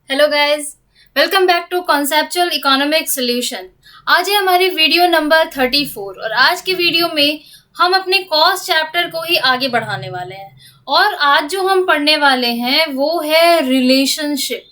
Hello guys, welcome back to conceptual economic solution. आज है हमारी वीडियो नंबर 34 और आज की वीडियो में हम अपने कॉस्ट चैप्टर को ही आगे बढ़ाने वाले हैं। और आज जो हम पढ़ने वाले हैं वो है रिलेशनशिप।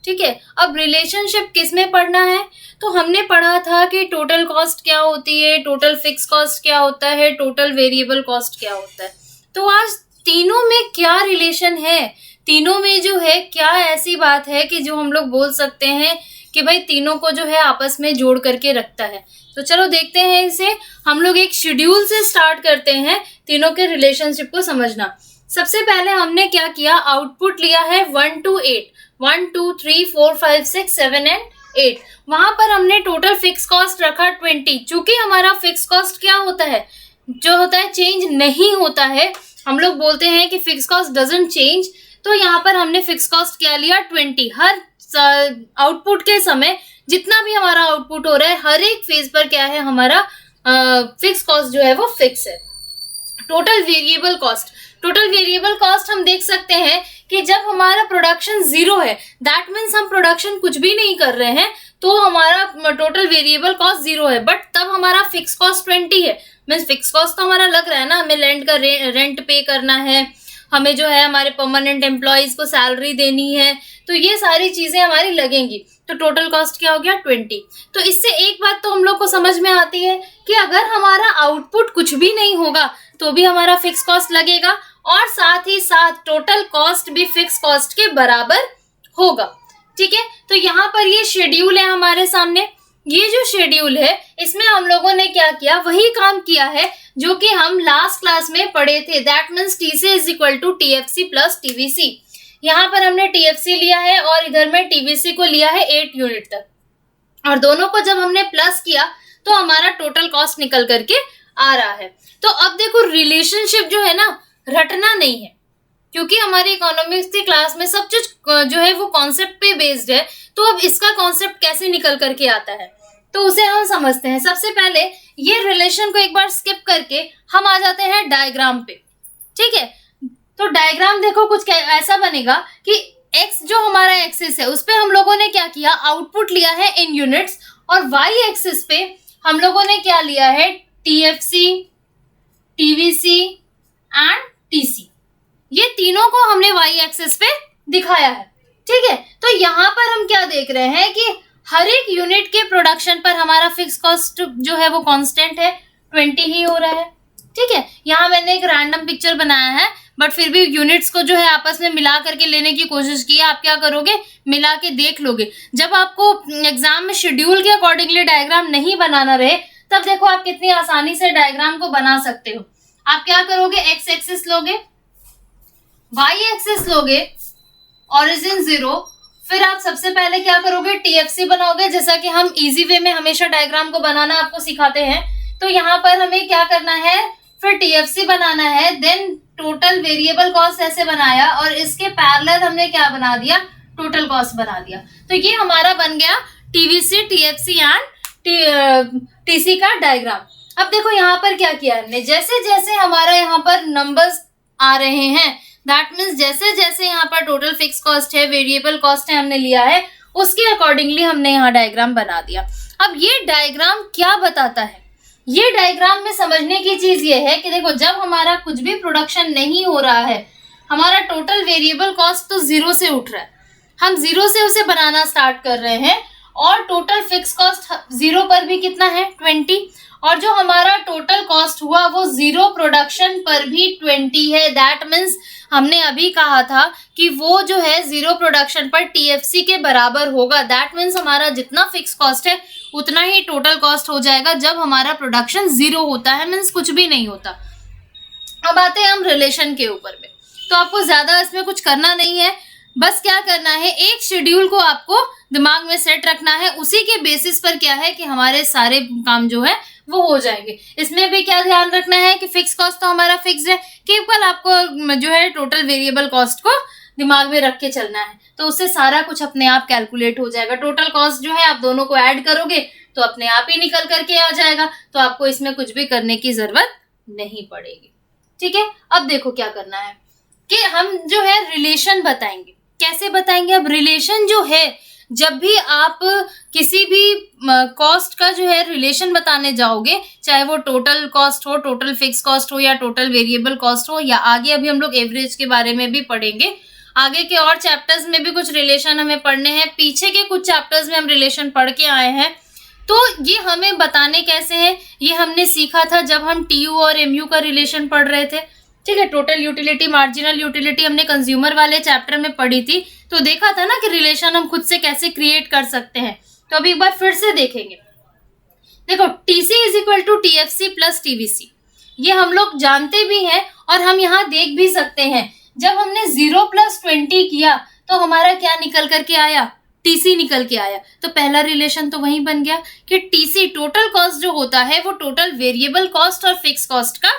ठीक है, अब रिलेशनशिप किस में पढ़ना है? तो हमने पढ़ा था कि टोटल कॉस्ट क्या होती है, टोटल फिक्स कॉस्ट क्या होता है, टोटल वेरिएबल कॉस्ट क्या होता है। तो आज तीनों में क्या रिलेशन है, तीनों में जो है क्या ऐसी बात है कि जो हम लोग बोल सकते हैं कि भाई तीनों को जो है आपस में जोड़ करके रखता है। तो चलो देखते हैं इसे। हम लोग एक शेड्यूल से स्टार्ट करते हैं तीनों के रिलेशनशिप को समझना। सबसे पहले हमने क्या किया, आउटपुट लिया है 1 to 8, 1 2 3 4 5 6 7 एंड 8। वहां पर हमने टोटल फिक्स कॉस्ट रखा 20। चूंकि हमारा फिक्स कॉस्ट क्या होता है, जो होता है चेंज नहीं होता है। हम लोग बोलते हैं कि फिक्स कॉस्ट डजंट चेंज, तो यहाँ पर हमने फिक्स कॉस्ट क्या लिया 20। हर आउटपुट के समय जितना भी हमारा आउटपुट हो रहा है हर एक फेज पर क्या है, हमारा फिक्स कॉस्ट जो है वो फिक्स है। Total variable cost, total variable cost हम देख सकते हैं कि जब हमारा प्रोडक्शन जीरो है, दैट मीन्स हम प्रोडक्शन कुछ भी नहीं कर रहे हैं, तो हमारा टोटल वेरिएबल कॉस्ट जीरो है। बट तब हमारा फिक्स कॉस्ट 20 है। मीन्स फिक्स कॉस्ट तो हमारा लग रहा है ना, हमें लैंड का रेंट पे करना है, हमें जो है हमारे परमानेंट एम्प्लॉयज को सैलरी देनी है, तो ये सारी चीजें हमारी लगेंगी। तो टोटल कॉस्ट क्या हो गया 20। तो इससे एक बात तो हम लोग को समझ में आती है कि अगर हमारा आउटपुट कुछ भी नहीं होगा तो भी हमारा फिक्स कॉस्ट लगेगा, और साथ ही साथ टोटल कॉस्ट भी फिक्स कॉस्ट के बराबर होगा। ठीक है, तो यहाँ पर ये शेड्यूल है हमारे सामने। ये जो शेड्यूल है इसमें हम लोगों ने क्या किया, वही काम किया है जो कि हम लास्ट क्लास में पढ़े थे। That means TC is equal to TFC plus TVC. यहाँ पर हमने टीएफसी लिया है और इधर में टीवीसी को लिया है 8 यूनिट तक, और दोनों को जब हमने प्लस किया तो हमारा टोटल कॉस्ट निकल करके आ रहा है। तो अब देखो, रिलेशनशिप जो है ना, रटना नहीं है, क्योंकि हमारी इकोनॉमिक्स की क्लास में सब चीज जो है वो कॉन्सेप्ट पे बेस्ड है। तो अब इसका कॉन्सेप्ट कैसे निकल करके आता है तो उसे हम समझते हैं। सबसे पहले ये रिलेशन को एक बार स्किप करके हम आ जाते हैं डायग्राम पे। ठीक है, तो डायग्राम देखो कुछ ऐसा बनेगा कि एक्स जो हमारा एक्सिस है उस पे हम लोगों ने क्या किया, आउटपुट लिया है इन यूनिट्स, और वाई एक्सिस पे हम लोगों ने क्या लिया है, टीएफसी, टीवीसी एंड टीसी। ये तीनों को हमने वाई एक्सिस पे दिखाया है। ठीक है, तो यहाँ पर हम क्या देख रहे हैं कि हर एक यूनिट के प्रोडक्शन पर हमारा फिक्स कॉस्ट जो है वो कांस्टेंट है, 20 ही हो रहा है। ठीक है, यहाँ मैंने एक रैंडम पिक्चर बनाया है, बट फिर भी यूनिट्स को जो है आपस में मिला करके लेने की कोशिश की है। आप क्या करोगे, मिला के देख लोगे। जब आपको एग्जाम में शेड्यूल के अकॉर्डिंगली डायग्राम नहीं बनाना रहे, तब देखो आप कितनी आसानी से डायग्राम को बना सकते हो। आप क्या करोगे, एक्स एक्सिस लोगे, वाई एक्सिस लोगे, ओरिजिन 0, फिर आप सबसे पहले क्या करोगे, टीएफसी बनाओगे, जैसा कि हम इजी वे में हमेशा डायग्राम को बनाना आपको सिखाते हैं। तो यहाँ पर हमें क्या करना है, फिर टीएफसी बनाना है, देन टोटल वेरिएबल कॉस्ट ऐसे बनाया, और इसके पैरेलल हमने क्या बना दिया, टोटल कॉस्ट बना दिया। तो ये हमारा बन गया टीवीसी, टीएफसी एंड टीसी का डायग्राम। अब देखो यहाँ पर क्या किया हमने, जैसे जैसे हमारा यहाँ पर नंबर्स आ रहे हैं, दैट मीन्स जैसे जैसे यहाँ पर टोटल फिक्स कॉस्ट है, वेरिएबल कॉस्ट है हमने लिया है, उसके अकॉर्डिंगली हमने यहाँ डायग्राम बना दिया। अब ये डायग्राम क्या बताता है, ये डायग्राम में समझने की चीज ये है कि देखो, जब हमारा कुछ भी प्रोडक्शन नहीं हो रहा है, हमारा टोटल वेरिएबल कॉस्ट तो जीरो से उठ रहा है, हम जीरो से उसे बनाना स्टार्ट कर रहे हैं, और टोटल फिक्स कॉस्ट जीरो पर भी कितना है, 20, और जो हमारा टोटल कॉस्ट हुआ वो जीरो प्रोडक्शन पर भी 20 है। दैट मीन्स हमने अभी कहा था कि वो जो है जीरो प्रोडक्शन पर टीएफसी के बराबर होगा। दैट मीन्स हमारा जितना फिक्स कॉस्ट है उतना ही टोटल कॉस्ट हो जाएगा जब हमारा प्रोडक्शन जीरो होता है, मीन्स कुछ भी नहीं होता। अब आते हैं हम रिलेशन के ऊपर में। तो आपको ज्यादा इसमें कुछ करना नहीं है, बस क्या करना है, एक शेड्यूल को आपको दिमाग में सेट रखना है, उसी के बेसिस पर क्या है कि हमारे सारे काम जो है वो हो जाएंगे। इसमें भी क्या ध्यान रखना है कि फिक्स कॉस्ट तो हमारा फिक्स है, केवल आपको जो है टोटल वेरिएबल कॉस्ट को दिमाग में रख के चलना है, तो उससे सारा कुछ अपने आप कैलकुलेट हो जाएगा। टोटल कॉस्ट जो है आप दोनों को ऐड करोगे तो अपने आप ही निकल करके आ जाएगा, तो आपको इसमें कुछ भी करने की जरूरत नहीं पड़ेगी। ठीक है, अब देखो क्या करना है कि हम जो है रिलेशन बताएंगे। कैसे बताएंगे? अब रिलेशन जो है, जब भी आप किसी भी कॉस्ट का जो है रिलेशन बताने जाओगे, चाहे वो टोटल कॉस्ट हो, टोटल फिक्स कॉस्ट हो, या टोटल वेरिएबल कॉस्ट हो, या आगे अभी हम लोग एवरेज के बारे में भी पढ़ेंगे। आगे के और चैप्टर्स में भी कुछ रिलेशन हमें पढ़ने हैं, पीछे के कुछ चैप्टर्स में हम रिलेशन पढ़ के आए हैं। तो ये हमें बताने कैसे हैं, ये हमने सीखा था जब हम टीयू और एमयू का रिलेशन पढ़ रहे थे। ठीक है, टोटल यूटिलिटी, मार्जिनल यूटिलिटी हमने कंज्यूमर वाले चैप्टर में पढ़ी थी। तो देखा था ना कि रिलेशन हम खुद से कैसे क्रिएट कर सकते हैं। तो अभी एक बार फिर से देखेंगे। देखो, TC is equal to TFC plus TVC, ये हम लोग जानते भी हैं और हम यहाँ देख भी सकते हैं। जब हमने 0 + 20 किया तो हमारा क्या निकल करके आया? टीसी निकल के आया। तो पहला रिलेशन तो वहीं बन गया कि टीसी, टोटल कॉस्ट जो होता है वो टोटल वेरिएबल कॉस्ट और फिक्स कॉस्ट का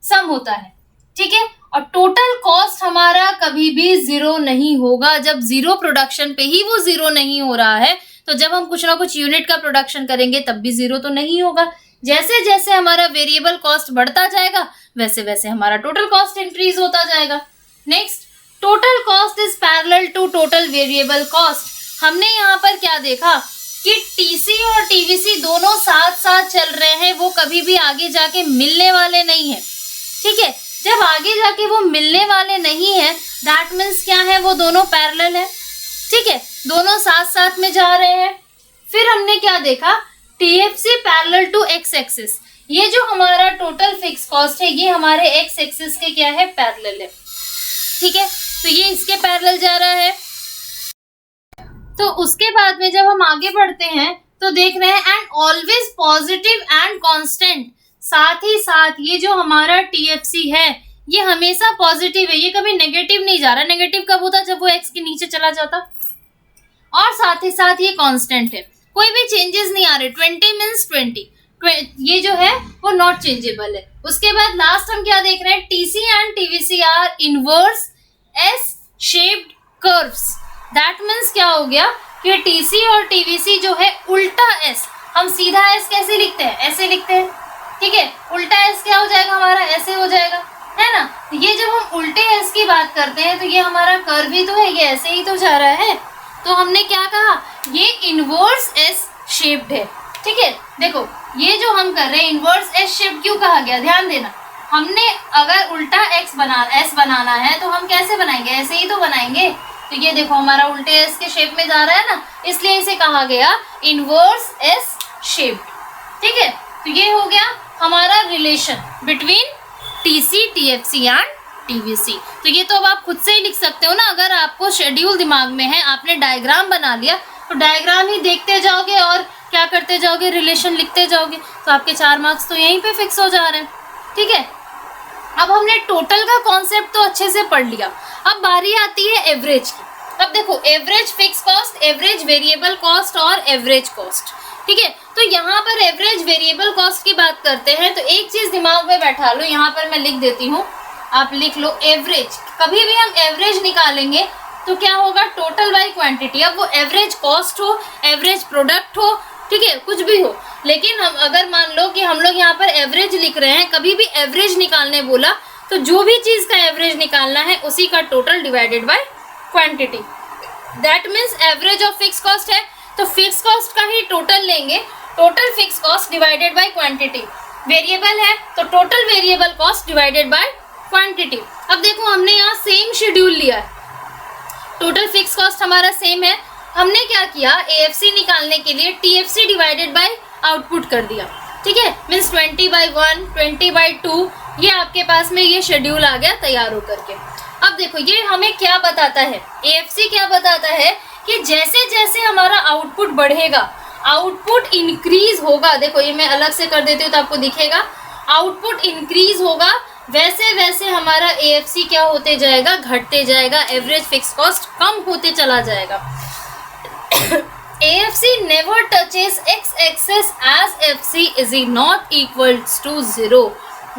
सम होता है। ठीक है, और टोटल कॉस्ट हमारा कभी भी 0 नहीं होगा। जब 0 प्रोडक्शन पे ही वो 0 नहीं हो रहा है, तो जब हम कुछ ना कुछ यूनिट का प्रोडक्शन करेंगे तब भी 0 तो नहीं होगा। जैसे जैसे हमारा वेरिएबल कॉस्ट बढ़ता जाएगा वैसे वैसे हमारा टोटल कॉस्ट इंक्रीज होता जाएगा। Next, total cost is parallel to total variable cost. हमने यहाँ पर क्या देखा कि टीसी और टीवीसी दोनों साथ साथ चल रहे हैं, वो कभी भी आगे जाके मिलने वाले नहीं है। ठीक है, जब आगे जाके वो मिलने वाले नहीं है, दैट मीन्स क्या है? वो दोनों पैरेलल है। ठीक है, दोनों साथ साथ में जा रहे हैं। फिर हमने क्या देखा? TFC parallel to X axis. ये जो हमारा टोटल फिक्स कॉस्ट है, ये हमारे एक्स एक्सिस के क्या है? पैरेलल है। ठीक है, तो ये इसके पैरेलल जा रहा है। तो उसके बाद में जब हम आगे बढ़ते हैं तो देख रहे हैं and always positive and constant. साथ ही साथ ये जो हमारा टीएफसी है ये हमेशा पॉजिटिव है, ये कभी नेगेटिव नहीं जा रहा। नेगेटिव कब होता? जब वो एक्स के नीचे चला जाता। और साथ ही साथ ये कांस्टेंट है, कोई भी चेंजेस नहीं आ रहे। 20 मीन्स 20, ये जो है वो नॉट चेंजेबल है। उसके बाद लास्ट हम क्या देख रहे हैं? TC and TVC are inverse S shaped curves. That means क्या हो गया कि टीसी और टीवीसी जो है उल्टा एस, हम सीधा एस कैसे लिखते हैं? ऐसे लिखते हैं। ठीक है, उल्टा एस क्या हो जाएगा हमारा? ऐसे हो जाएगा, है ना। ये जब हम उल्टे एस की बात करते हैं तो ये हमारा कर्व ही तो है, ये ऐसे ही तो जा रहा है। तो हमने क्या कहा? ये इनवर्स एस शेप्ड है। ठीक है, देखो ये जो हम कर रहे हैं इनवर्स एस शेप क्यों कहा गया? ध्यान देना, हमने अगर उल्टा एस बनाना है तो हम कैसे बनाएंगे? ऐसे ही तो बनाएंगे। तो ये देखो हमारा उल्टे एस के शेप में जा रहा है ना, इसलिए इसे कहा गया इनवर्स एस शेप्ड। ठीक है, तो ये हो गया हमारा relation between TC, TFC and TVC. तो ये तो अब आप खुद से ही लिख सकते हो ना। अगर आपको शेड्यूल दिमाग में है, आपने डायग्राम बना लिया तो डायग्राम ही देखते जाओगे और क्या करते जाओगे? रिलेशन लिखते जाओगे। तो आपके 4 मार्क्स तो यहीं पे फिक्स हो जा रहे हैं। ठीक है, अब हमने टोटल का कॉन्सेप्ट तो अच्छे से पढ़ लिया। अब बारी आती है एवरेज की। अब देखो, average fix cost, average variable cost और एवरेज कॉस्ट। ठीक है, तो यहाँ पर एवरेज वेरिएबल कॉस्ट की बात करते हैं तो एक चीज दिमाग में बैठा लो, यहाँ पर मैं लिख देती हूँ, आप लिख लो एवरेज। कभी भी हम एवरेज निकालेंगे तो क्या होगा? Total by quantity. अब वो एवरेज कॉस्ट हो, एवरेज प्रोडक्ट हो, ठीक है, कुछ भी हो, लेकिन हम अगर मान लो कि हम लोग यहाँ पर एवरेज लिख रहे हैं, कभी भी एवरेज निकालने बोला तो जो भी चीज का एवरेज निकालना है उसी का total divided by quantity. That means average of fix cost है तो फिक्स कॉस्ट का ही टोटल लेंगे, total fix cost divided by quantity. Variable है तो total variable cost divided by quantity. अब देखो हमने यहाँ सेम शेड्यूल लिया है, टोटल फिक्स कॉस्ट हमारा सेम है। हमने क्या किया? एएफसी निकालने के लिए टीएफसी डिवाइडेड बाय आउटपुट कर दिया। ठीक है, मीन्स 20/1, 20/2, ये आपके पास में ये शेड्यूल आ गया तैयार होकर के। अब देखो ये हमें क्या बताता है? एएफसी क्या बताता है कि जैसे जैसे हमारा आउटपुट बढ़ेगा, आउटपुट इंक्रीज होगा। देखो ये मैं अलग से कर देती हूँ तो आपको दिखेगा, आउटपुट इंक्रीज होगा, वैसे वैसे हमारा एएफसी क्या होते जाएगा? घटते जाएगा। एवरेज फिक्स कॉस्ट कम होते चला जाएगा। AFC never touches x axis as FC is not equals to 0.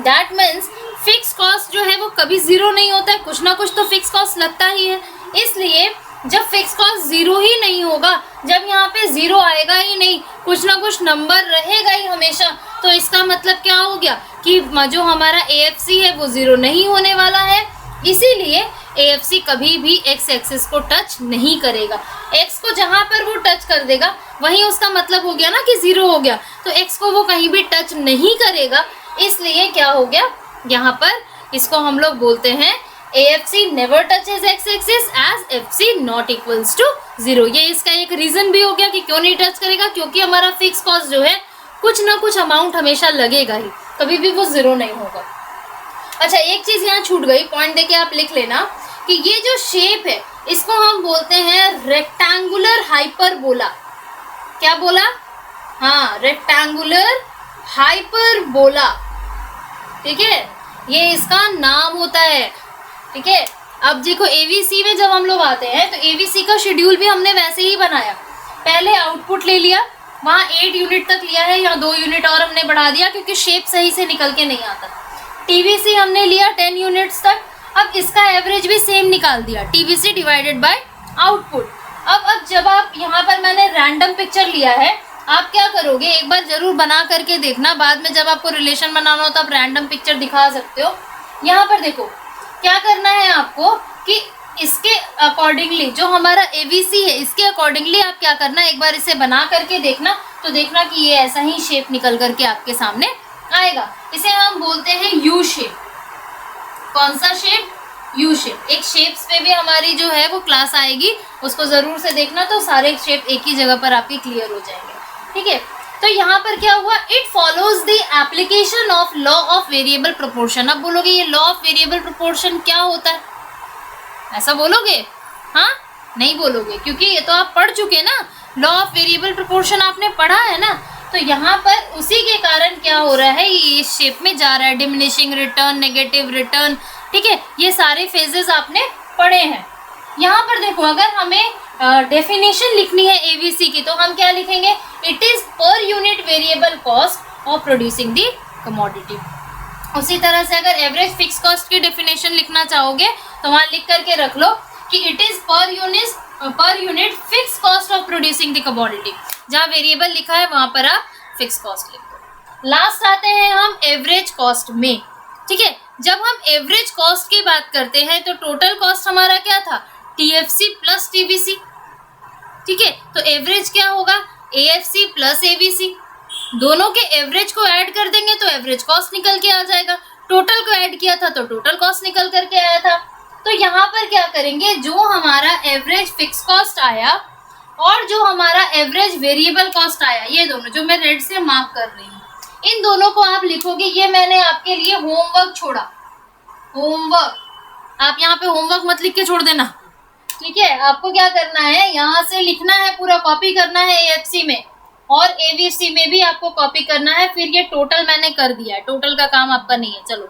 That means fix cost जो है वो कभी 0 नहीं होता है, कुछ ना कुछ तो फिक्स कॉस्ट लगता ही है। इसलिए जब फिक्स कॉस्ट 0 ही नहीं होगा, जब यहाँ पे 0 आएगा ही नहीं, कुछ ना कुछ नंबर रहेगा ही हमेशा, तो इसका मतलब क्या हो गया कि जो हमारा AFC है वो 0 नहीं होने वाला है। इसीलिए AFC कभी भी x एक्सिस को टच नहीं करेगा। x को जहां पर वो टच कर देगा वहीं उसका मतलब हो गया ना कि 0 हो गया, तो x को वो कहीं भी टच नहीं करेगा, इसलिए क्या हो गया यहाँ पर, इसको हम लोग बोलते हैं AFC never touches x axis as FC not equals to 0। ये इसका एक रीजन भी हो गया कि क्यों नहीं टच करेगा, क्योंकि हमारा फिक्स कॉस्ट जो है कुछ ना कुछ अमाउंट हमेशा लगेगा ही, कभी भी वो 0 नहीं होगा। अच्छा, एक चीज यहाँ छूट गई, पॉइंट देके आप लिख लेना कि ये जो शेप है इसको हम बोलते हैं रेक्टेंगुलर हाइपरबोला। क्या बोला? हाँ, रेक्टेंगुलर हाइपरबोला। ठीक है, ये इसका नाम होता है। ठीक है, अब देखो एवीसी में जब हम लोग आते हैं तो एवीसी का शेड्यूल भी हमने वैसे ही बनाया। पहले आउटपुट ले लिया, वहाँ 8 यूनिट तक लिया है, यहाँ 2 यूनिट और हमने बढ़ा दिया क्योंकि शेप सही से निकल के नहीं आता। टीवीसी हमने लिया 10 यूनिट्स तक, अब इसका एवरेज भी सेम निकाल दिया, टीवीसी डिवाइडेड बाय आउटपुट। अब जब आप यहाँ पर मैंने रैंडम पिक्चर लिया है, आप क्या करोगे, एक बार जरूर बना करके देखना, बाद में जब आपको रिलेशन बनाना हो तो आप रैंडम पिक्चर दिखा सकते हो। यहाँ पर देखो क्या करना है आपको कि इसके अकॉर्डिंगली जो हमारा एवीसी है इसके अकॉर्डिंगली आप क्या करना है, एक बार इसे बना करके देखना, तो देखना कि ये ऐसा ही शेप निकल करके आपके सामने आएगा। इसे हम बोलते हैं यू शेप। कौन सा शेप? U shape. एक शेप्स पे भी हमारी जो है वो क्लास आएगी, उसको जरूर से देखना, तो सारे शेप एक ही जगह पर आपके क्लियर हो जाएंगे। ठीक है, तो यहाँ पर क्या हुआ, it follows the application of law of variable proportion. अब बोलोगे ये लॉ ऑफ वेरिएबल प्रोपोर्शन क्या होता है, ऐसा बोलोगे? हाँ, नहीं बोलोगे, क्योंकि ये तो आप पढ़ चुके ना, लॉ ऑफ वेरिएबल प्रोपोर्शन आपने पढ़ा है ना। तो यहाँ पर उसी के कारण क्या हो रहा है, ये शेप में जा रहा है, डिमिनिशिंग रिटर्न, नेगेटिव रिटर्न। ठीक है, ये सारे फेजेस आपने पढ़े हैं। यहाँ पर देखो, अगर हमें डेफिनेशन लिखनी है एवीसी की तो हम क्या लिखेंगे, it is per unit variable cost of producing the commodity. उसी तरह से अगर एवरेज फिक्स कॉस्ट की डेफिनेशन लिखना चाहोगे तो वहाँ लिख करके रख लो कि it is per unit fix cost of producing the commodity. जहाँ वेरिएबल लिखा है वहाँ पर आप फिक्स कॉस्ट लिख दो। लास्ट आते हैं हम एवरेज कॉस्ट में। ठीक है, जब हम एवरेज कॉस्ट की बात करते हैं तो टोटल कॉस्ट हमारा क्या था, टीएफसी प्लस टीवीसी। ठीक है, तो एवरेज क्या होगा, एएफसी प्लस एवीसी। दोनों के एवरेज को ऐड कर देंगे तो एवरेज कॉस्ट निकल के आ जाएगा। टोटल को ऐड किया था तो टोटल कॉस्ट निकल करके आया था। तो यहाँ पर क्या करेंगे, जो हमारा एवरेज फिक्स कॉस्ट आया और जो हमारा एवरेज वेरिएबल कॉस्ट आया, ये दोनों जो मैं रेड से मार्क कर रही हूँ, इन दोनों को आप लिखोगे। ये मैंने आपके लिए होमवर्क छोड़ा, होमवर्क। आप यहाँ पे होमवर्क मत लिख के छोड़ देना। ठीक है, आपको क्या करना है, यहाँ से लिखना है, पूरा कॉपी करना है एएफसी में, और एवीसी में भी आपको कॉपी करना है। फिर ये टोटल मैंने कर दिया है, टोटल का काम आपका नहीं है, चलो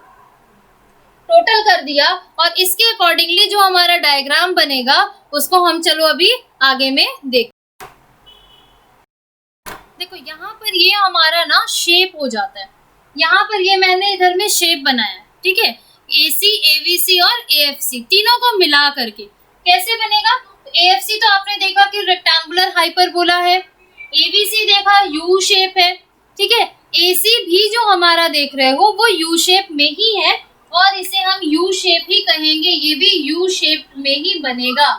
टोटल कर दिया। और इसके अकॉर्डिंगली जो हमारा डायग्राम बनेगा उसको हम चलो अभी आगे में देखो यहाँ पर ये हमारा ना शेप हो जाता है। यहाँ पर ये मैंने इधर में शेप बनाया है। ठीक है, एसी, एवीसी और एएफसी तीनों को मिला करके कैसे बनेगा। तो एएफसी तो आपने देखा कि रेक्टेंगुलर हाइपरबोला है, एवीसी देखा यू शेप है। ठीक है, एसी भी जो हमारा देख रहे हो वो यू शेप में ही है और इसे हम यू शेप ही कहेंगे, ये भी यू शेप में ही बनेगा।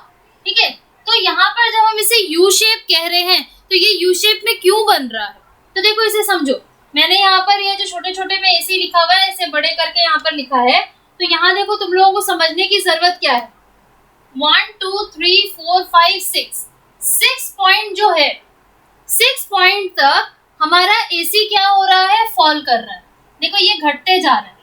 ठीक है, तो यहाँ पर जब हम इसे यू शेप कह रहे हैं तो ये यू शेप में क्यों बन रहा है, तो देखो इसे समझो। मैंने यहाँ पर ये जो छोटे छोटे में एसी लिखा हुआ है इसे बड़े करके यहाँ पर लिखा है। तो यहाँ देखो तुम लोगों को समझने की जरूरत क्या है, 1 2 3 4 5 6 पॉइंट जो है, 6 पॉइंट तक हमारा एसी क्या हो रहा है, फॉल कर रहा है। देखो ये घटते जा रहा है।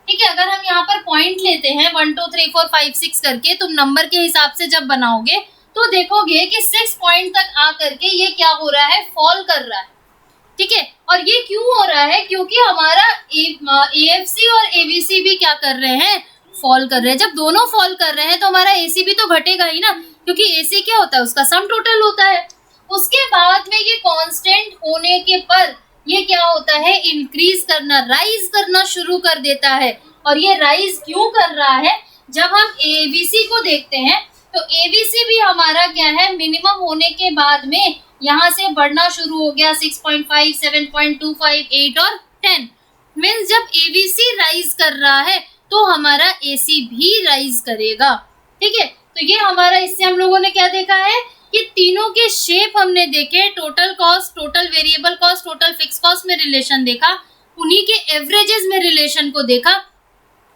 ठीक है, अगर हम यहाँ पर पॉइंट लेते हैं 1 2 3 4 5 6 करके, तुम नंबर के हिसाब से जब बनाओगे तो देखोगे कि 6 पॉइंट तक आ करके ये क्या हो रहा है, फॉल कर रहा है। ठीक है, और ये क्यों हो रहा है, क्योंकि हमारा एएफसी और एवीसी भी क्या कर रहे हैं, फॉल कर रहे हैं। जब दोनों फॉल कर रहे हैं तो हमारा एसी भी तो घटेगा ही ना, क्योंकि एसी क्या होता है, उसका सम टोटल होता है। उसके बाद में ये कांस्टेंट होने के पर ये क्या होता है, इंक्रीज करना, राइज करना शुरू कर देता है। और ये राइज क्यों कर रहा है, जब हम एवीसी को देखते हैं तो एवीसी भी हमारा क्या है, मिनिमम होने के बाद में यहाँ से बढ़ना शुरू हो गया, 6.5 7.25 8 और 10। मीन्स जब एवीसी राइज कर रहा है तो हमारा एसी भी राइज करेगा। ठीक है, तो ये हमारा, इससे हम लोगों ने क्या देखा है कि तीनों के शेप हमने देखे, total cost, total variable cost, total fix cost में रिलेशन देखा, उन्हीं के एवरेजेस में रिलेशन को देखा।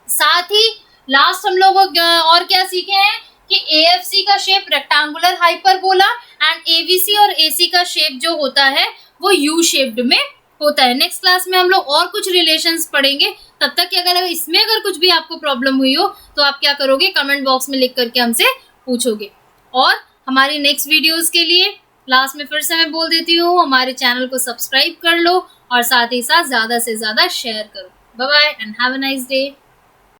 साथ ही लास्ट हम लोग और क्या सीखे हैं कि एएफसी का shape rectangular hyperbola and AVC और एसी का शेप जो होता है वो यू शेप्ड में होता है। नेक्स्ट क्लास में हम लोग और कुछ रिलेशंस पढ़ेंगे। तब तक कि अगर इसमें अगर कुछ भी आपको प्रॉब्लम हुई हो तो आप क्या करोगे, कमेंट बॉक्स में लिख करके हमसे पूछोगे। और हमारी नेक्स्ट वीडियोस के लिए लास्ट में फिर से मैं बोल देती हूँ, हमारे चैनल को सब्सक्राइब कर लो और साथ ही साथ ज़्यादा से ज़्यादा शेयर करो। Bye bye and have a nice day.